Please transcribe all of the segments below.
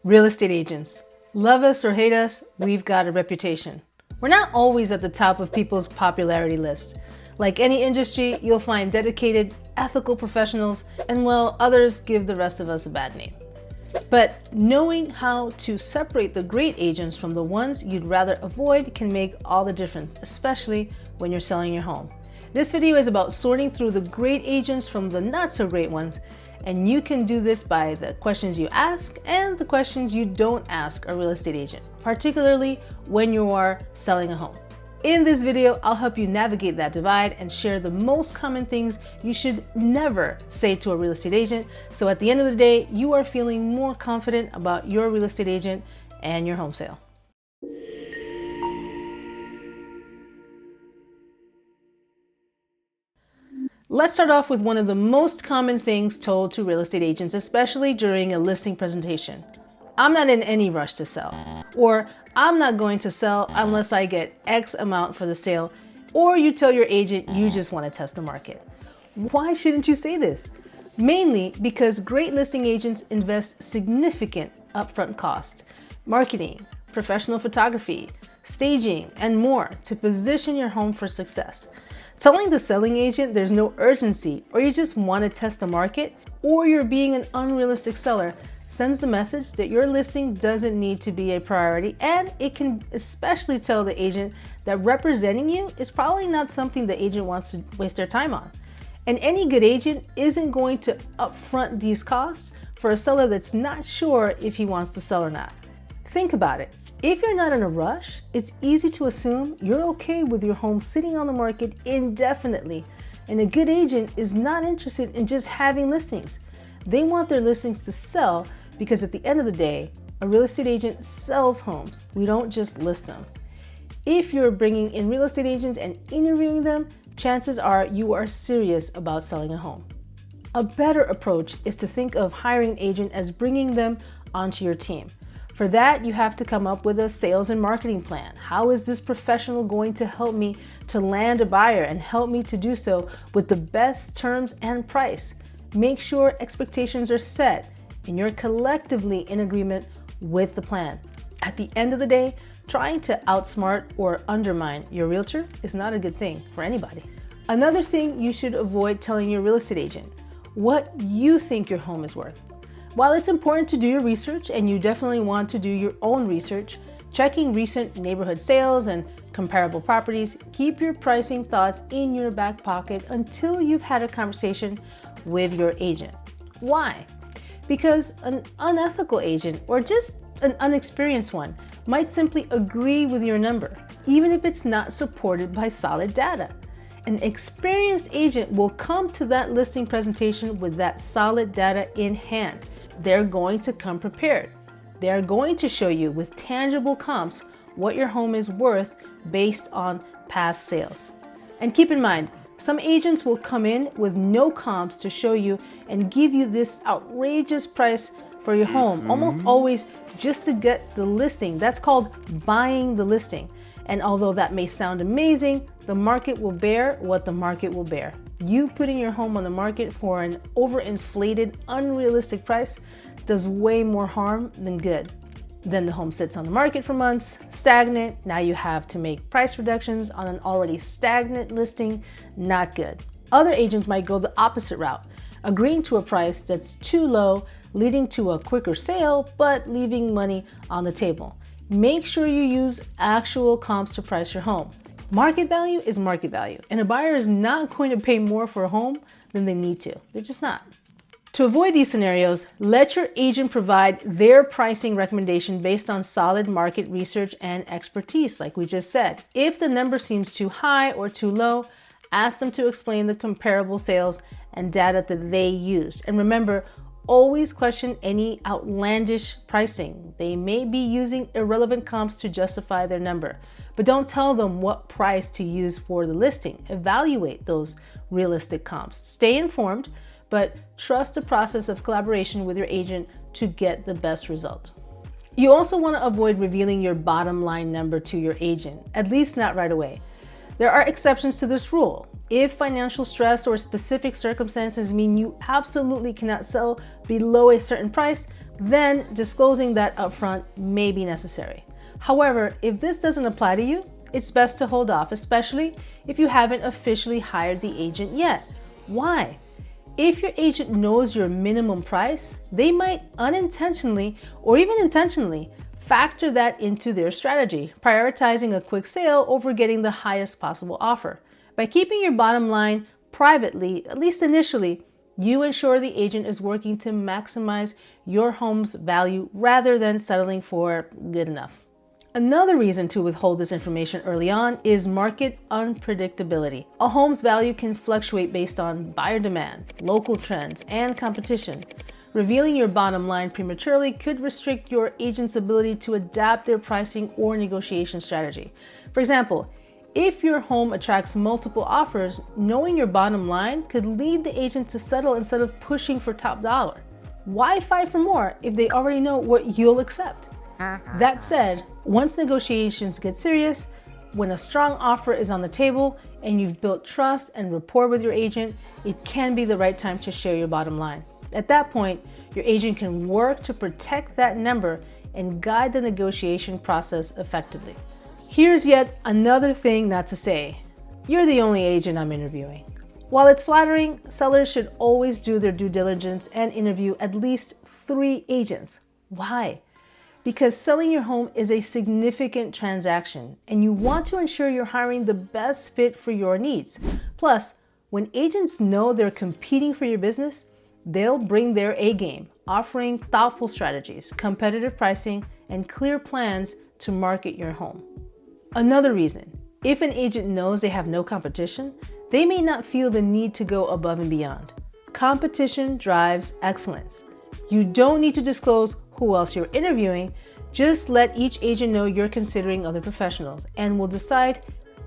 Real estate agents. Love us or hate us, we've got a reputation. We're not always at the top of people's popularity list. Like any industry, you'll find dedicated, ethical professionals, and well, others give the rest of us a bad name. But knowing how to separate the great agents from the ones you'd rather avoid can make all the difference, especially when you're selling your home. This video is about sorting through the great agents from the not so great ones, and you can do this by the questions you ask and the questions you don't ask a real estate agent, particularly when you are selling a home. In this video, I'll help you navigate that divide and share the most common things you should never say to a real estate agent, so at the end of the day, you are feeling more confident about your real estate agent and your home sale. Let's start off with one of the most common things told to real estate agents, especially during a listing presentation. I'm not in any rush to sell, or I'm not going to sell unless I get X amount for the sale, or you tell your agent you just want to test the market. Why shouldn't you say this? Mainly because great listing agents invest significant upfront cost, marketing, professional photography, staging, and more to position your home for success. Telling the selling agent there's no urgency, or you just want to test the market, or you're being an unrealistic seller sends the message that your listing doesn't need to be a priority, and it can especially tell the agent that representing you is probably not something the agent wants to waste their time on. And any good agent isn't going to upfront these costs for a seller that's not sure if he wants to sell or not. Think about it. If you're not in a rush, it's easy to assume you're okay with your home sitting on the market indefinitely. And a good agent is not interested in just having listings. They want their listings to sell because at the end of the day, a real estate agent sells homes. We don't just list them. If you're bringing in real estate agents and interviewing them, chances are you are serious about selling a home. A better approach is to think of hiring an agent as bringing them onto your team. For that, you have to come up with a sales and marketing plan. How is this professional going to help me to land a buyer and help me to do so with the best terms and price? Make sure expectations are set and you're collectively in agreement with the plan. At the end of the day, trying to outsmart or undermine your realtor is not a good thing for anybody. Another thing you should avoid telling your real estate agent: what you think your home is worth. While it's important to do your research, and you definitely want to do your own research, checking recent neighborhood sales and comparable properties, keep your pricing thoughts in your back pocket until you've had a conversation with your agent. Why? Because an unethical agent or just an unexperienced one might simply agree with your number, even if it's not supported by solid data. An experienced agent will come to that listing presentation with that solid data in hand. They're going to come prepared. They're going to show you with tangible comps what your home is worth based on past sales. And keep in mind, some agents will come in with no comps to show you and give you this outrageous price for your home, almost always just to get the listing. That's called buying the listing. And although that may sound amazing, the market will bear what the market will bear. You putting your home on the market for an overinflated, unrealistic price does way more harm than good. Then the home sits on the market for months, stagnant. Now you have to make price reductions on an already stagnant listing. Not good. Other agents might go the opposite route, agreeing to a price that's too low, leading to a quicker sale, but leaving money on the table. Make sure you use actual comps to price your home. Market value is market value, and a buyer is not going to pay more for a home than they need to. They're just not. To avoid these scenarios, let your agent provide their pricing recommendation based on solid market research and expertise, like we just said. If the number seems too high or too low, ask them to explain the comparable sales and data that they used. And remember, always question any outlandish pricing. They may be using irrelevant comps to justify their number, but don't tell them what price to use for the listing. Evaluate those realistic comps. Stay informed, but trust the process of collaboration with your agent to get the best result. You also want to avoid revealing your bottom line number to your agent, at least not right away. There are exceptions to this rule. If financial stress or specific circumstances mean you absolutely cannot sell below a certain price, then disclosing that upfront may be necessary. However, if this doesn't apply to you, it's best to hold off, especially if you haven't officially hired the agent yet. Why? If your agent knows your minimum price, they might unintentionally or even intentionally factor that into their strategy, prioritizing a quick sale over getting the highest possible offer. By keeping your bottom line privately, at least initially, you ensure the agent is working to maximize your home's value rather than settling for good enough. Another reason to withhold this information early on is market unpredictability. A home's value can fluctuate based on buyer demand, local trends, and competition. Revealing your bottom line prematurely could restrict your agent's ability to adapt their pricing or negotiation strategy. For example, if your home attracts multiple offers, knowing your bottom line could lead the agent to settle instead of pushing for top dollar. Why fight for more if they already know what you'll accept? That said, once negotiations get serious, when a strong offer is on the table and you've built trust and rapport with your agent, it can be the right time to share your bottom line. At that point, your agent can work to protect that number and guide the negotiation process effectively. Here's yet another thing not to say. You're the only agent I'm interviewing. While it's flattering, sellers should always do their due diligence and interview at least 3 agents. Why? Because selling your home is a significant transaction and you want to ensure you're hiring the best fit for your needs. Plus, when agents know they're competing for your business, they'll bring their A game, offering thoughtful strategies, competitive pricing, and clear plans to market your home. Another reason, if an agent knows they have no competition, they may not feel the need to go above and beyond. Competition drives excellence. You don't need to disclose who else you're interviewing, just let each agent know you're considering other professionals and will decide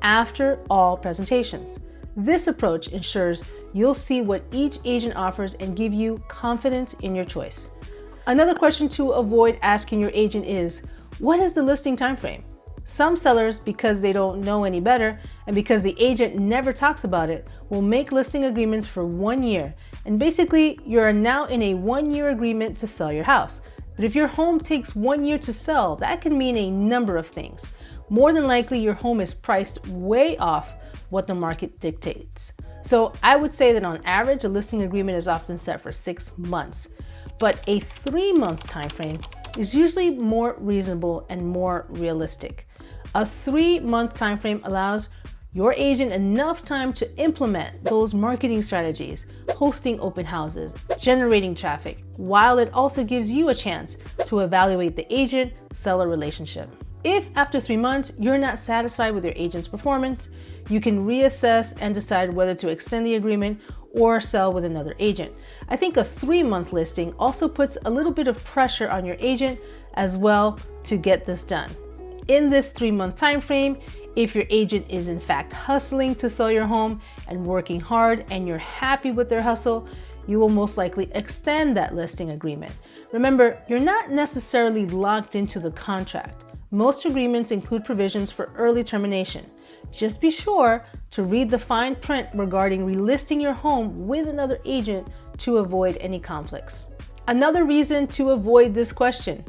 after all presentations. This approach ensures you'll see what each agent offers and give you confidence in your choice. Another question to avoid asking your agent is, what is the listing timeframe? Some sellers, because they don't know any better and because the agent never talks about it, will make listing agreements for 1 year. And basically, you're now in a 1-year agreement to sell your house. But if your home takes 1 year to sell, that can mean a number of things. More than likely, your home is priced way off what the market dictates. So I would say that on average, a listing agreement is often set for 6 months. But a 3-month time frame is usually more reasonable and more realistic. A 3-month time frame allows your agent enough time to implement those marketing strategies, hosting open houses, generating traffic, while it also gives you a chance to evaluate the agent-seller relationship. If after 3 months you're not satisfied with your agent's performance, you can reassess and decide whether to extend the agreement or sell with another agent. I think a 3-month listing also puts a little bit of pressure on your agent as well to get this done. In this 3-month time frame, if your agent is in fact hustling to sell your home and working hard and you're happy with their hustle, you will most likely extend that listing agreement. Remember, you're not necessarily locked into the contract. Most agreements include provisions for early termination. Just be sure to read the fine print regarding relisting your home with another agent to avoid any conflicts. Another reason to avoid this question: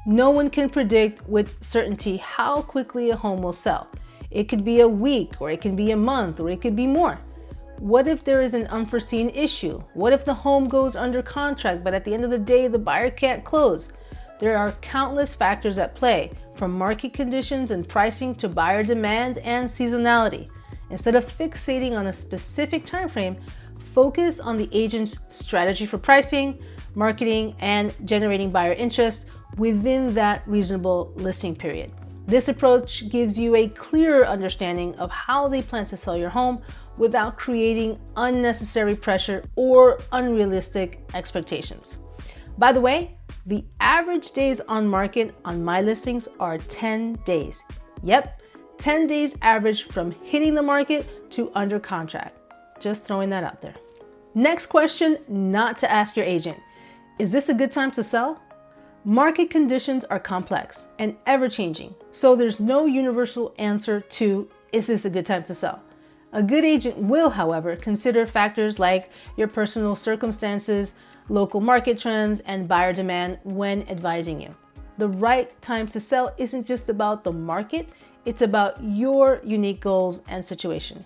no one can predict with certainty how quickly a home will sell. It could be a week, or it can be a month, or it could be more. What if there is an unforeseen issue? What if the home goes under contract, but at the end of the day, the buyer can't close? There are countless factors at play, from market conditions and pricing to buyer demand and seasonality. Instead of fixating on a specific time frame, focus on the agent's strategy for pricing, marketing, and generating buyer interest within that reasonable listing period. This approach gives you a clearer understanding of how they plan to sell your home without creating unnecessary pressure or unrealistic expectations. By the way, the average days on market on my listings are 10 days. Yep, 10 days average from hitting the market to under contract. Just throwing that out there. Next question not to ask your agent: is this a good time to sell? Market conditions are complex and ever-changing, so there's no universal answer to, is this a good time to sell? A good agent will, however, consider factors like your personal circumstances, local market trends, and buyer demand when advising you. The right time to sell isn't just about the market, it's about your unique goals and situation.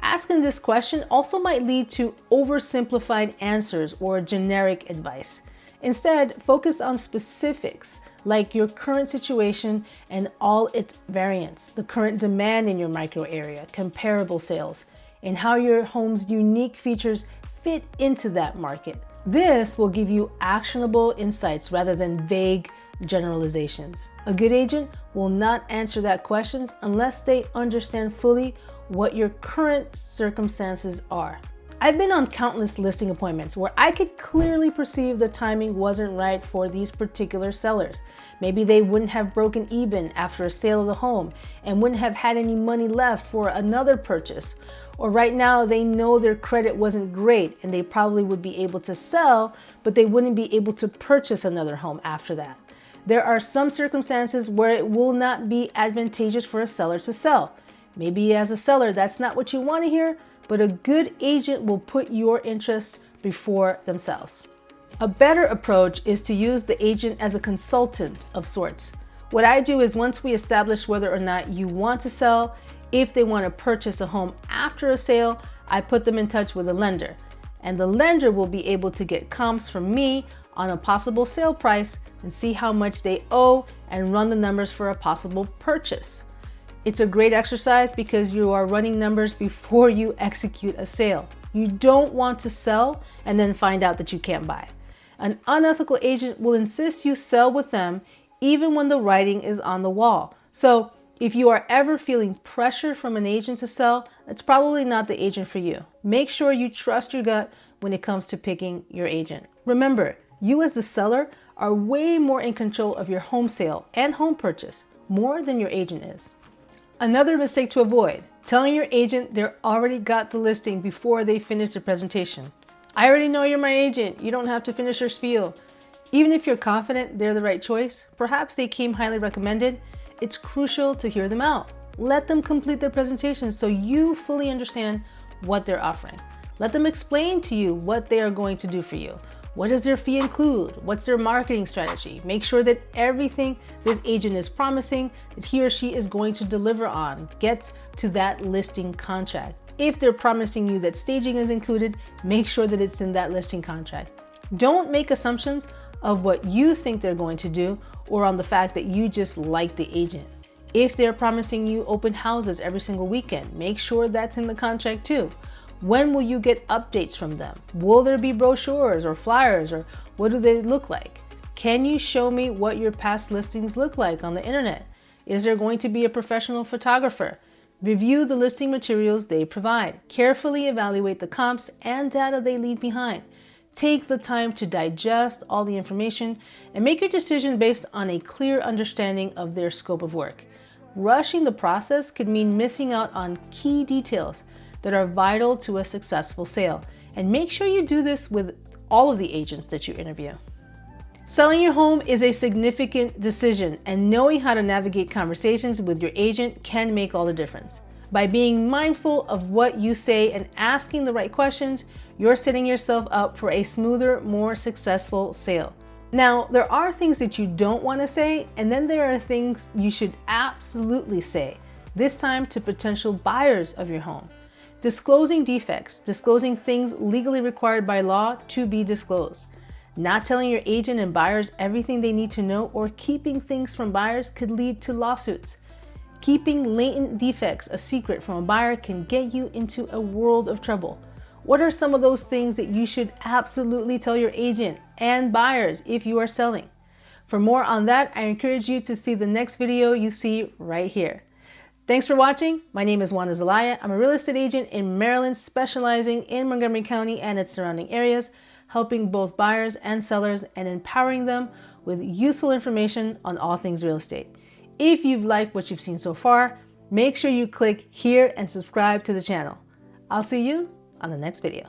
Asking this question also might lead to oversimplified answers or generic advice. Instead, focus on specifics like your current situation and all its variants, the current demand in your micro area, comparable sales, and how your home's unique features fit into that market. This will give you actionable insights rather than vague generalizations. A good agent will not answer that question unless they understand fully what your current circumstances are. I've been on countless listing appointments where I could clearly perceive the timing wasn't right for these particular sellers. Maybe they wouldn't have broken even after a sale of the home and wouldn't have had any money left for another purchase. Or right now they know their credit wasn't great and they probably would be able to sell, but they wouldn't be able to purchase another home after that. There are some circumstances where it will not be advantageous for a seller to sell. Maybe as a seller, that's not what you want to hear, but a good agent will put your interests before themselves. A better approach is to use the agent as a consultant of sorts. What I do is once we establish whether or not you want to sell, if they want to purchase a home after a sale, I put them in touch with a lender. And the lender will be able to get comps from me on a possible sale price and see how much they owe and run the numbers for a possible purchase. It's a great exercise because you are running numbers before you execute a sale. You don't want to sell and then find out that you can't buy. An unethical agent will insist you sell with them even when the writing is on the wall. So if you are ever feeling pressure from an agent to sell, it's probably not the agent for you. Make sure you trust your gut when it comes to picking your agent. Remember, you as the seller are way more in control of your home sale and home purchase, more than your agent is. Another mistake to avoid, telling your agent they already got the listing before they finish their presentation. I already know you're my agent. You don't have to finish your spiel. Even if you're confident they're the right choice, perhaps they came highly recommended, it's crucial to hear them out. Let them complete their presentation so you fully understand what they're offering. Let them explain to you what they are going to do for you. What does their fee include? What's their marketing strategy? Make sure that everything this agent is promising that he or she is going to deliver on gets to that listing contract. If they're promising you that staging is included, make sure that it's in that listing contract. Don't make assumptions of what you think they're going to do or on the fact that you just like the agent. If they're promising you open houses every single weekend, make sure that's in the contract too. When will you get updates from them? Will there be brochures or flyers, or what do they look like? Can you show me what your past listings look like on the internet? Is there going to be a professional photographer? Review the listing materials they provide. Carefully evaluate the comps and data they leave behind. Take the time to digest all the information and make your decision based on a clear understanding of their scope of work. Rushing the process could mean missing out on key details that are vital to a successful sale. And make sure you do this with all of the agents that you interview. Selling your home is a significant decision, and knowing how to navigate conversations with your agent can make all the difference. By being mindful of what you say and asking the right questions, you're setting yourself up for a smoother, more successful sale. Now, there are things that you don't want to say, and then there are things you should absolutely say, this time to potential buyers of your home. Disclosing defects, disclosing things legally required by law to be disclosed. Not telling your agent and buyers everything they need to know or keeping things from buyers could lead to lawsuits. Keeping latent defects a secret from a buyer can get you into a world of trouble. What are some of those things that you should absolutely tell your agent and buyers if you are selling? For more on that, I encourage you to see the next video you see right here. Thanks for watching. My name is Wanda Zelaya. I'm a real estate agent in Maryland, specializing in Montgomery County and its surrounding areas, helping both buyers and sellers and empowering them with useful information on all things real estate. If you've liked what you've seen so far, make sure you click here and subscribe to the channel. I'll see you on the next video.